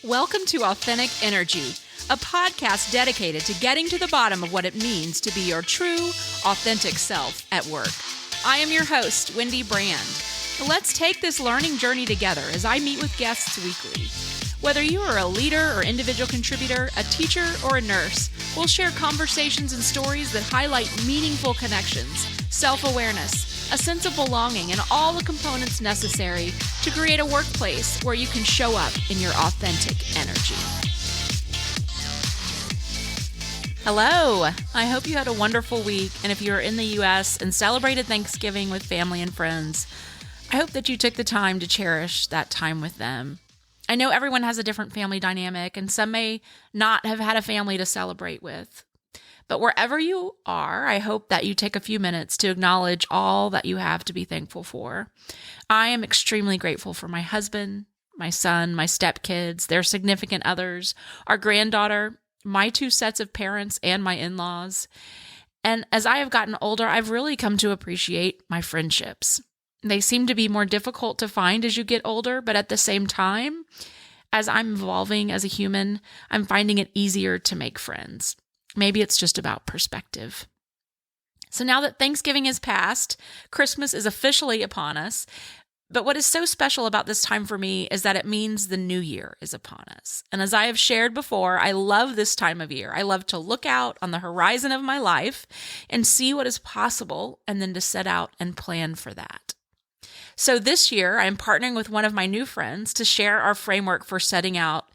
Welcome to Authentic Energy, a podcast dedicated to getting to the bottom of what it means to be your true, authentic self at work. I am your host, Wendy Brand. Let's take this learning journey together as I meet with guests weekly. Whether you are a leader or individual contributor, a teacher or a nurse, we'll share conversations and stories that highlight meaningful connections, self-awareness, a sense of belonging, and all the components necessary to create a workplace where you can show up in your authentic energy. Hello. I hope you had a wonderful week, and if you're in the U.S. and celebrated Thanksgiving with family and friends, I hope that you took the time to cherish that time with them. I know everyone has a different family dynamic, and some may not have had a family to celebrate with. But wherever you are, I hope that you take a few minutes to acknowledge all that you have to be thankful for. I am extremely grateful for my husband, my son, my stepkids, their significant others, our granddaughter, my two sets of parents, and my in-laws. And as I have gotten older, I've really come to appreciate my friendships. They seem to be more difficult to find as you get older, but at the same time, as I'm evolving as a human, I'm finding it easier to make friends. Maybe it's just about perspective. So now that Thanksgiving is past, Christmas is officially upon us. But what is so special about this time for me is that it means the new year is upon us. And as I have shared before, I love this time of year. I love to look out on the horizon of my life and see what is possible and then to set out and plan for that. So this year, I'm partnering with one of my new friends to share our framework for setting out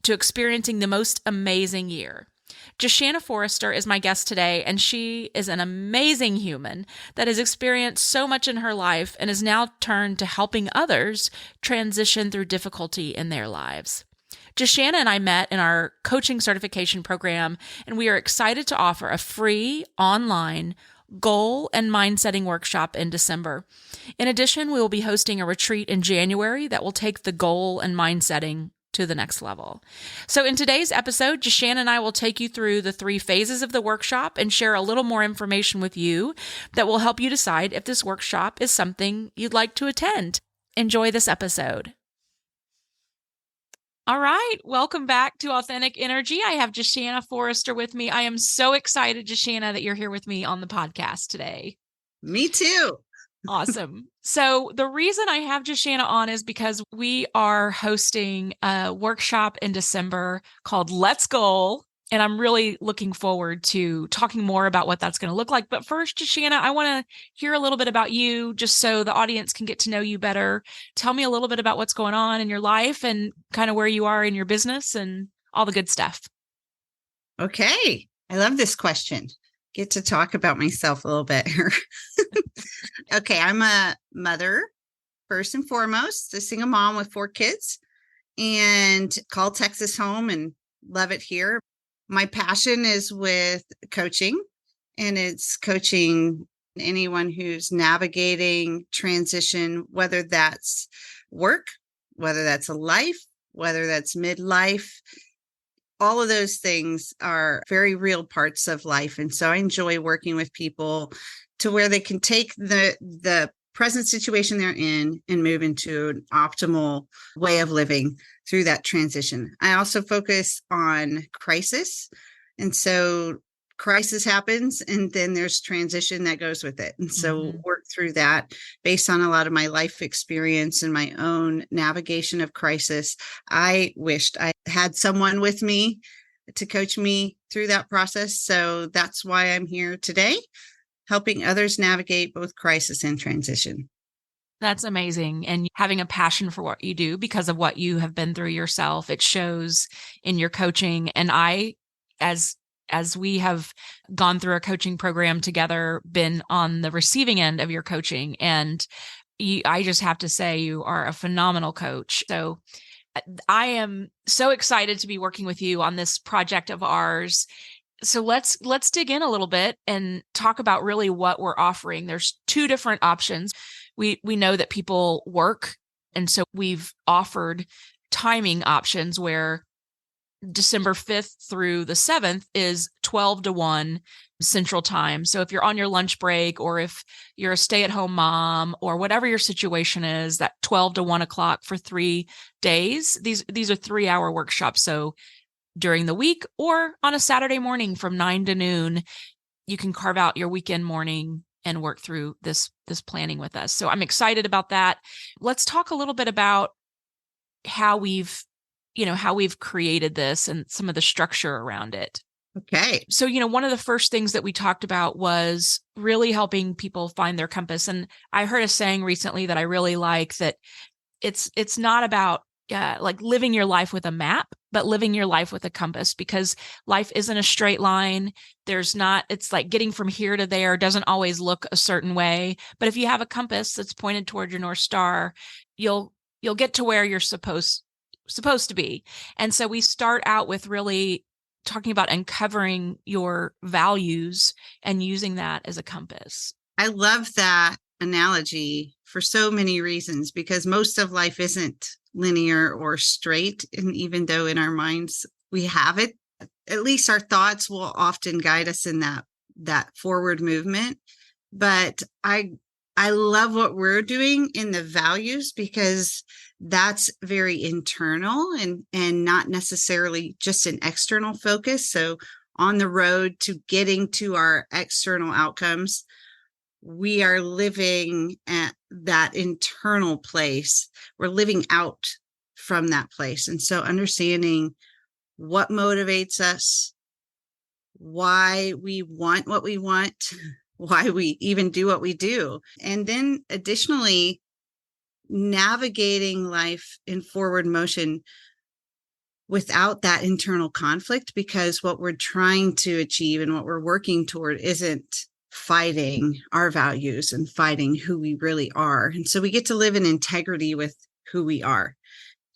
to experiencing the most amazing year. Jeshanna Forrester is my guest today, and she is an amazing human that has experienced so much in her life and is now turned to helping others transition through difficulty in their lives. Jeshanna and I met in our coaching certification program, and we are excited to offer a free online goal and mind-setting workshop in December. In addition, we will be hosting a retreat in January that will take the goal and mind-setting to the next level. So in today's episode, Jeshanna and I will take you through the 3 phases of the workshop and share a little more information with you that will help you decide if this workshop is something you'd like to attend. Enjoy this episode. All right. Welcome back to Authentic Energy. I have Jeshanna Forrester with me. I am so excited, Jeshanna, that you're here with me on the podcast today. Me too. Awesome. So the reason I have Jeshanna on is because we are hosting a workshop in December called Let's Goal. And I'm really looking forward to talking more about what that's going to look like. But first, Jeshanna, I want to hear a little bit about you just so the audience can get to know you better. Tell me a little bit about what's going on in your life and kind of where you are in your business and all the good stuff. Okay. I love this question. Get to talk about myself a little bit here. Okay. I'm a mother, first and foremost, a single mom with 4 kids, and call Texas home and love it here. My passion is with coaching, and it's coaching anyone who's navigating transition, whether that's work, whether that's a life, whether that's midlife. All of those things are very real parts of life. And so I enjoy working with people to where they can take the present situation they're in and move into an optimal way of living through that transition. I also focus on crisis. And so crisis happens, and then there's transition that goes with it. And so work through that based on a lot of my life experience and my own navigation of crisis. I wished I had someone with me to coach me through that process. So that's why I'm here today, helping others navigate both crisis and transition. That's amazing. And having a passion for what you do because of what you have been through yourself, it shows in your coaching. And I, as we have gone through a coaching program together, been on the receiving end of your coaching. And I just have to say, you are a phenomenal coach. So I am so excited to be working with you on this project of ours. So let's dig in a little bit and talk about really what we're offering. There's 2 different options. We know that people work, and so we've offered timing options where December 5th through the 7th is 12 to 1 Central Time. So if you're on your lunch break, or if you're a stay-at-home mom, or whatever your situation is, that 12 to 1 o'clock for 3 days, these are 3-hour workshops. So during the week or on a Saturday morning from 9 to noon, you can carve out your weekend morning and work through this planning with us. So I'm excited about that. Let's talk a little bit about how we've created this and some of the structure around it. Okay. So, one of the first things that we talked about was really helping people find their compass. And I heard a saying recently that I really like, that it's not about like living your life with a map, but living your life with a compass, because life isn't a straight line. It's like getting from here to there doesn't always look a certain way. But if you have a compass that's pointed toward your North Star, you'll get to where you're supposed to be. And so we start out with really talking about uncovering your values and using that as a compass. I love that analogy for so many reasons, because most of life isn't linear or straight. And even though in our minds we have it, at least our thoughts will often guide us in that forward movement. But I love what we're doing in the values, because that's very internal and not necessarily just an external focus. So on the road to getting to our external outcomes, we are living at that internal place. We're living out from that place. And so understanding what motivates us, why we want what we want, why we even do what we do. And then additionally, navigating life in forward motion without that internal conflict, because what we're trying to achieve and what we're working toward isn't fighting our values and fighting who we really are. And so we get to live in integrity with who we are.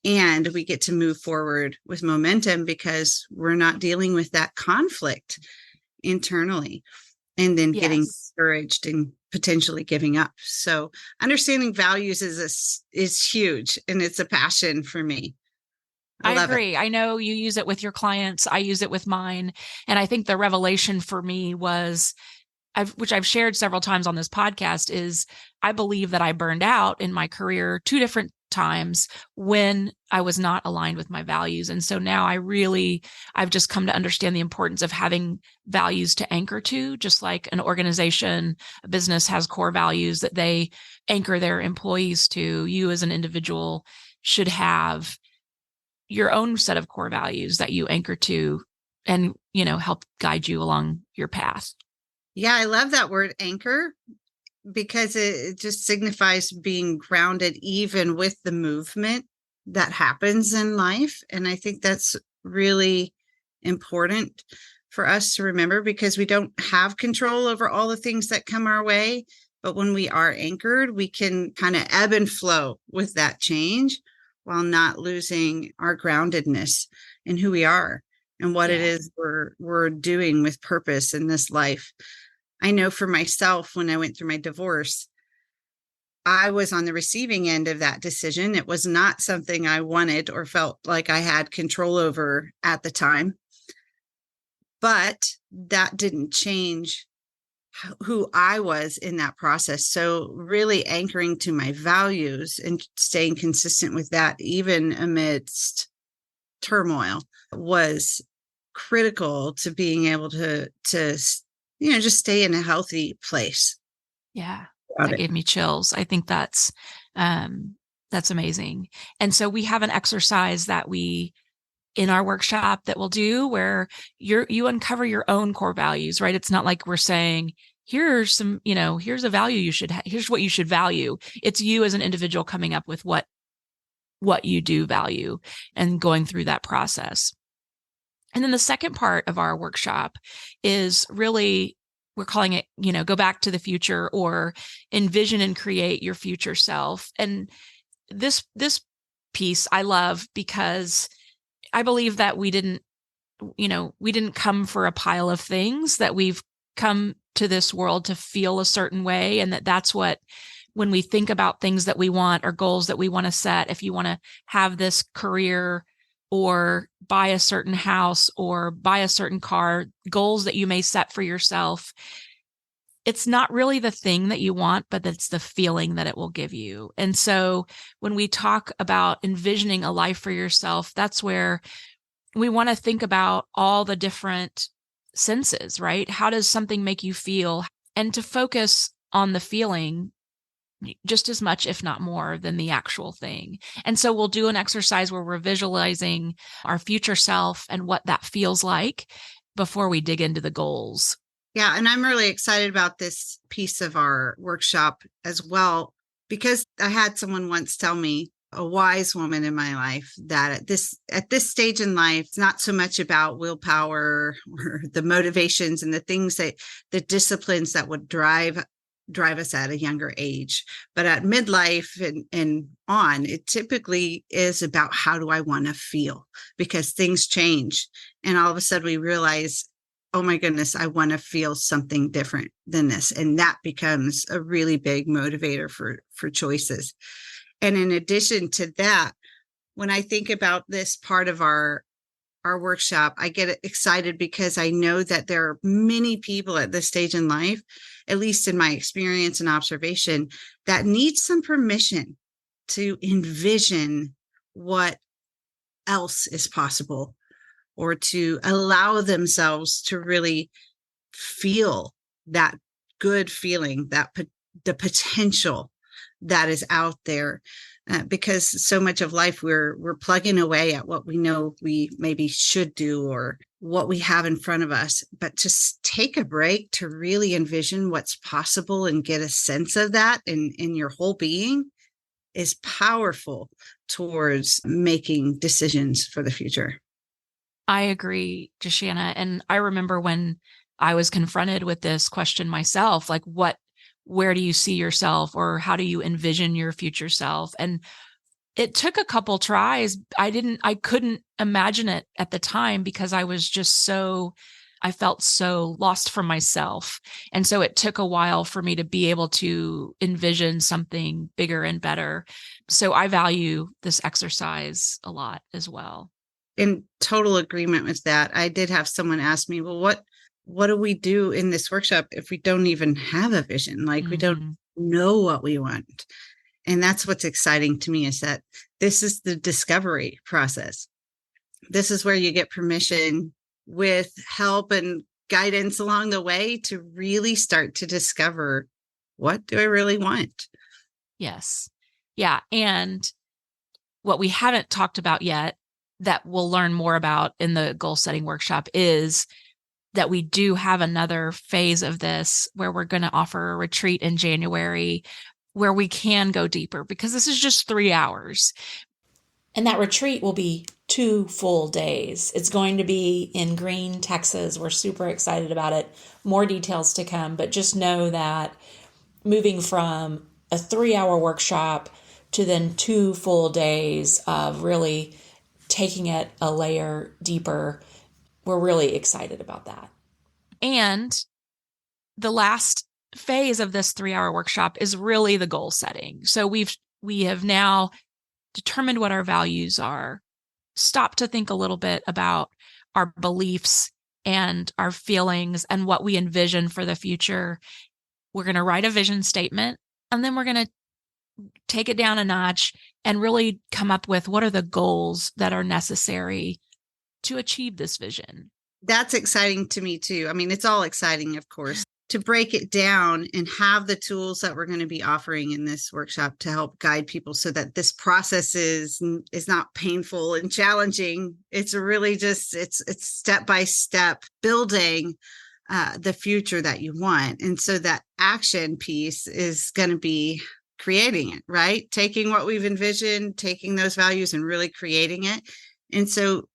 And we get to move forward with momentum, because we're not dealing with that conflict internally and then getting discouraged and potentially giving up. So understanding values is huge, and it's a passion for me. I agree. I know you use it with your clients. I use it with mine. And I think the revelation for me was, which I've shared several times on this podcast, is I believe that I burned out in my career 2 different times when I was not aligned with my values. And so now I've just come to understand the importance of having values to anchor to, just like an organization, a business has core values that they anchor their employees to. You as an individual should have your own set of core values that you anchor to and, help guide you along your path. Yeah, I love that word anchor, because it just signifies being grounded even with the movement that happens in life. And I think that's really important for us to remember, because we don't have control over all the things that come our way. But when we are anchored, we can kind of ebb and flow with that change while not losing our groundedness in who we are and what it is we're doing with purpose in this life. I know for myself, when I went through my divorce, I was on the receiving end of that decision. It was not something I wanted or felt like I had control over at the time. But that didn't change who I was in that process. So really anchoring to my values and staying consistent with that, even amidst turmoil, was critical to being able to just stay in a healthy place. Yeah. That gave me chills. I think that's amazing. And so we have an exercise that in our workshop that we'll do, where you uncover your own core values, right? It's not like we're saying, here's a value you should here's what you should value. It's you as an individual coming up with what you do value and going through that process. And then the second part of our workshop is really, we're calling it, go back to the future, or envision and create your future self. And this piece I love, because I believe that we didn't come for a pile of things, that we've come to this world to feel a certain way. And that's what, when we think about things that we want or goals that we want to set, if you want to have this career or buy a certain house or buy a certain car, goals that you may set for yourself, it's not really the thing that you want, but it's the feeling that it will give you. And so when we talk about envisioning a life for yourself, that's where we want to think about all the different senses, right? How does something make you feel? And to focus on the feeling just as much, if not more, than the actual thing. And so we'll do an exercise where we're visualizing our future self and what that feels like before we dig into the goals. Yeah. And I'm really excited about this piece of our workshop as well, because I had someone once tell me, a wise woman in my life, that at this stage in life, it's not so much about willpower or the motivations and the things that the disciplines that would drive us at a younger age. But at midlife and on, it typically is about how do I want to feel, because things change. And all of a sudden we realize, oh my goodness, I want to feel something different than this. And that becomes a really big motivator for choices. And in addition to that, when I think about this part of our workshop, I get excited because I know that there are many people at this stage in life, at least in my experience and observation, that need some permission to envision what else is possible, or to allow themselves to really feel that good feeling, the potential that is out there, because so much of life we're plugging away at what we know we maybe should do or what we have in front of us. But just take a break to really envision what's possible and get a sense of that in your whole being is powerful towards making decisions for the future. I agree, Jeshanna. And I remember when I was confronted with this question myself, like where do you see yourself, or how do you envision your future self? And it took a couple tries. I couldn't imagine it at the time because I felt so lost from myself. And so it took a while for me to be able to envision something bigger and better. So I value this exercise a lot as well. In total agreement with that. I did have someone ask me, well, what do we do in this workshop if we don't even have a vision? Like we don't know what we want. And that's what's exciting to me, is that this is the discovery process. This is where you get permission, with help and guidance along the way, to really start to discover, what do I really want? Yes. Yeah. And what we haven't talked about yet that we'll learn more about in the goal setting workshop is that we do have another phase of this where we're going to offer a retreat in January where we can go deeper, because this is just 3 hours. And that retreat will be 2 full days. It's going to be in Green, Texas. We're super excited about it. More details to come, but just know that moving from a 3-hour workshop to then 2 full days of really taking it a layer deeper, we're really excited about that. And the last phase of this 3-hour workshop is really the goal setting. So we have now determined what our values are, stopped to think a little bit about our beliefs and our feelings and what we envision for the future. We're going to write a vision statement, and then we're going to take it down a notch and really come up with what are the goals that are necessary to achieve this vision. That's exciting to me too. I mean, it's all exciting, of course, to break it down and have the tools that we're going to be offering in this workshop to help guide people so that this process is not painful and challenging. It's really just, it's step by step building the future that you want. And so that action piece is going to be creating it, right? Taking what we've envisioned, taking those values and really creating it. And so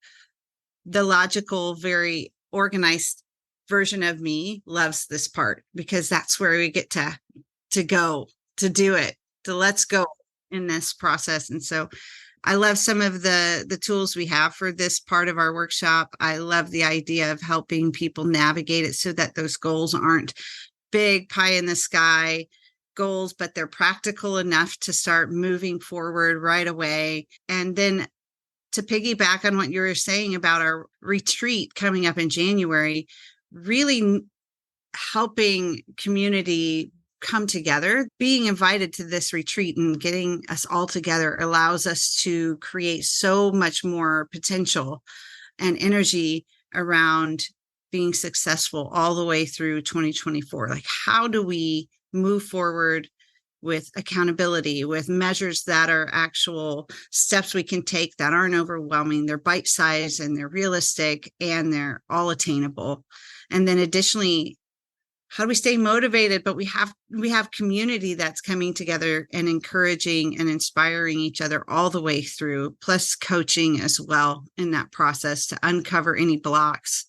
the logical, very organized version of me loves this part, because that's where we get to go, to do it, to let's go in this process. And so I love some of the tools we have for this part of our workshop. I love the idea of helping people navigate it so that those goals aren't big pie in the sky goals, but they're practical enough to start moving forward right away. And then to piggyback on what you were saying about our retreat coming up in January, really helping community come together, being invited to this retreat and getting us all together allows us to create so much more potential and energy around being successful all the way through 2024. Like, how do we move forward with accountability, with measures that are actual steps we can take that aren't overwhelming, they're bite-sized and they're realistic and they're all attainable. And then additionally, how do we stay motivated, but we have community that's coming together and encouraging and inspiring each other all the way through, plus coaching as well in that process to uncover any blocks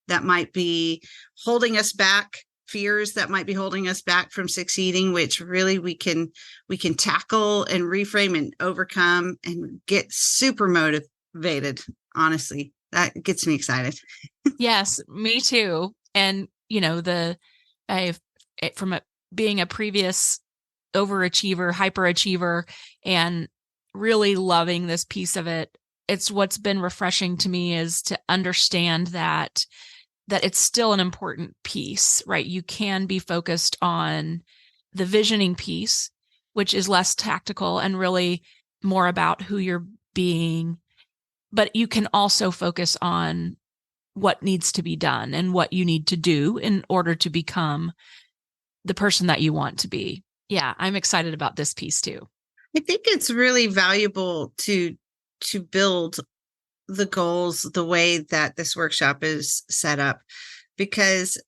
that might be holding us back, fears that might be holding us back from succeeding, which really we can tackle and reframe and overcome and get super motivated. Honestly, that gets me excited. Yes, me too. And being a previous overachiever, hyperachiever, and really loving this piece of it, it's what's been refreshing to me is to understand that it's still an important piece, right? You can be focused on the visioning piece, which is less tactical and really more about who you're being, but you can also focus on what needs to be done and what you need to do in order to become the person that you want to be. Yeah, I'm excited about this piece too. I think it's really valuable to build the goals the way that this workshop is set up, because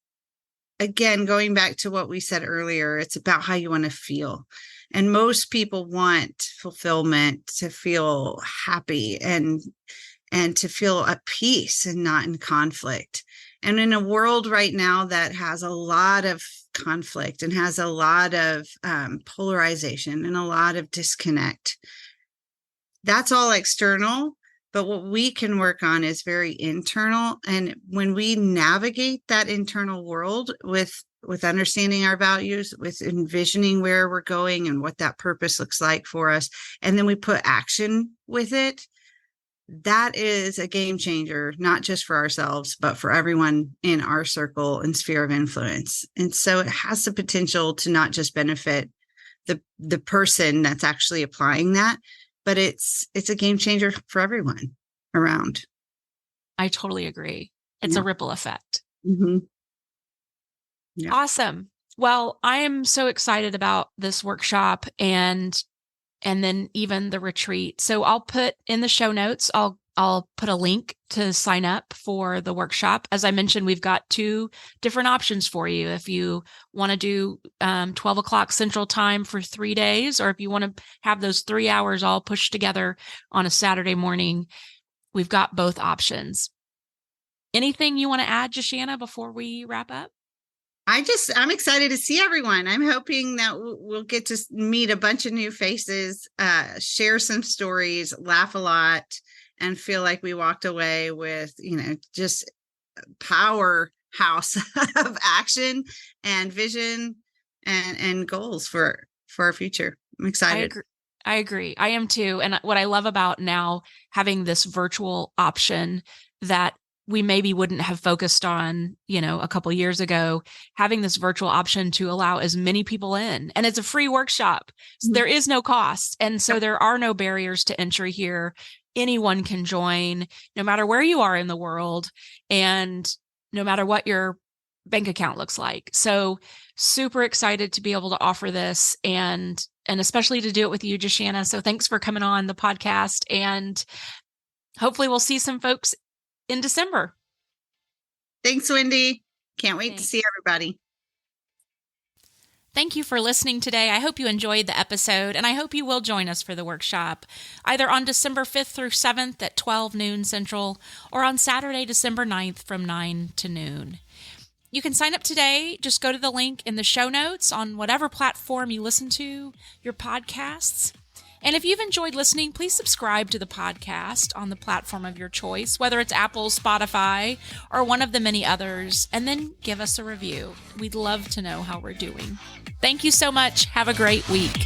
again, going back to what we said earlier, it's about how you want to feel. And most people want fulfillment, to feel happy and to feel at peace and not in conflict. And in a world right now that has a lot of conflict and has a lot of polarization and a lot of disconnect, that's all external. But what we can work on is very internal. And when we navigate that internal world with understanding our values, with envisioning where we're going and what that purpose looks like for us, and then we put action with it, that is a game changer, not just for ourselves, but for everyone in our circle and sphere of influence. And so it has the potential to not just benefit the person that's actually applying that, but it's a game changer for everyone around. I totally agree. It's a ripple effect. Mm-hmm. Yeah. Awesome. Well, I am so excited about this workshop and then even the retreat. So I'll put in the show notes, I'll put a link to sign up for the workshop. As I mentioned, we've got 2 different options for you. If you want to do 12 o'clock Central Time for 3 days, or if you want to have those 3 hours all pushed together on a Saturday morning, we've got both options. Anything you want to add, Jeshanna, before we wrap up? I'm excited to see everyone. I'm hoping that we'll get to meet a bunch of new faces, share some stories, laugh a lot, and feel like we walked away with, just powerhouse of action and vision and goals for our future. I'm excited. I agree. I am too. And what I love about now having this virtual option that we maybe wouldn't have focused on, a couple of years ago, having this virtual option to allow as many people in. And it's a free workshop. So there is no cost. And so there are no barriers to entry here. Anyone can join, no matter where you are in the world and no matter what your bank account looks like. So super excited to be able to offer this and especially to do it with you, Jeshanna. So thanks for coming on the podcast, and hopefully we'll see some folks in December. Thanks, Wendy. Can't wait to see everybody. Thank you for listening today. I hope you enjoyed the episode, and I hope you will join us for the workshop, either on December 5th through 7th at 12 noon Central, or on Saturday, December 9th from 9 to noon. You can sign up today. Just go to the link in the show notes on whatever platform you listen to your podcasts. And if you've enjoyed listening, please subscribe to the podcast on the platform of your choice, whether it's Apple, Spotify, or one of the many others, and then give us a review. We'd love to know how we're doing. Thank you so much. Have a great week.